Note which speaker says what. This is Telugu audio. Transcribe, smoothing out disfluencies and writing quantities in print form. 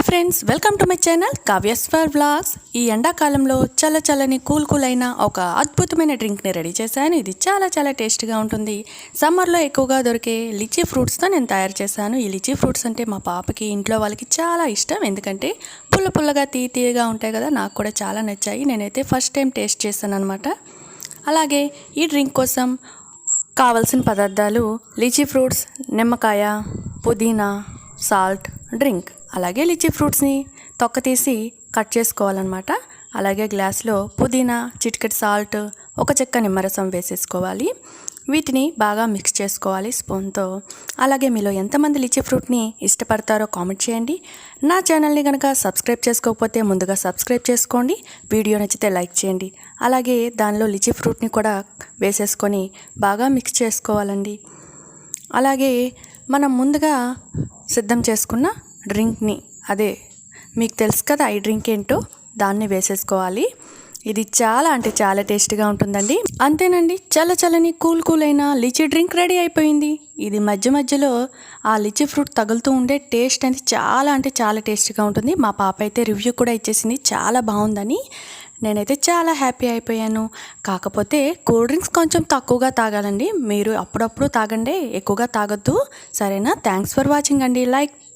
Speaker 1: Hi friends, welcome to my channel Kavya's for vlogs. ఈ ఎండాకాలంలో చల్లని కూల్ అయిన ఒక అద్భుతమైన డ్రింక్ని రెడీ చేశాను. ఇది చాలా టేస్ట్గా ఉంటుంది. సమ్మర్లో ఎక్కువగా దొరికే లిచీ ఫ్రూట్స్తో నేను తయారు చేశాను. ఈ లిచీ ఫ్రూట్స్ అంటే మా పాపకి, ఇంట్లో వాళ్ళకి చాలా ఇష్టం. ఎందుకంటే పుల్లగా తీయగా ఉంటాయి కదా, నాకు కూడా చాలా నచ్చాయి. నేనైతే ఫస్ట్ టైం టేస్ట్ చేశాను అనమాట. అలాగే ఈ డ్రింక్ కోసం కావలసిన పదార్థాలు లిచీ ఫ్రూట్స్, నిమ్మకాయ, పుదీనా, సాల్ట్, డ్రింక్. అలాగే లిచీ ఫ్రూట్స్ని తొక్క తీసి కట్ చేసుకోవాలన్నమాట. అలాగే గ్లాస్లో పుదీనా, చిటికెడు సాల్ట్, ఒక చెక్క నిమ్మరసం వేసేసుకోవాలి. వీటిని బాగా మిక్స్ చేసుకోవాలి స్పూన్తో. అలాగే మీలో ఎంతమంది లిచీ ఫ్రూట్ని ఇష్టపడతారో కామెంట్ చేయండి. నా ఛానల్ని కనుక సబ్స్క్రైబ్ చేసుకోకపోతే ముందుగా సబ్స్క్రైబ్ చేసుకోండి. వీడియో నచ్చితే లైక్ చేయండి. అలాగే దానిలో లిచీ ఫ్రూట్ని కూడా వేసేసుకొని బాగా మిక్స్ చేసుకోవాలండి. అలాగే మనం ముందుగా సిద్ధం చేసుకున్న డ్రింక్ని, అదే మీకు తెలుసు కదా ఈ డ్రింక్ ఏంటో, దాన్ని వేసేసుకోవాలి. ఇది చాలా టేస్ట్గా ఉంటుందండి. అంతేనండి, చల్లని కూల్ అయిన లిచీ డ్రింక్ రెడీ అయిపోయింది. ఇది మధ్యలో ఆ లిచీ ఫ్రూట్ తగులుతూ ఉండే టేస్ట్ అనేది చాలా టేస్ట్గా ఉంటుంది. మా పాప అయితే రివ్యూ కూడా ఇచ్చేసింది, చాలా బాగుందని. నేనైతే చాలా హ్యాపీ అయిపోయాను. కాకపోతే కూల్ డ్రింక్స్ కొంచెం తక్కువగా తాగాలండి. మీరు అప్పుడప్పుడు తాగండి, ఎక్కువగా తాగొద్దు. సరేనా? థ్యాంక్స్ ఫర్ వాచింగ్ అండి. లైక్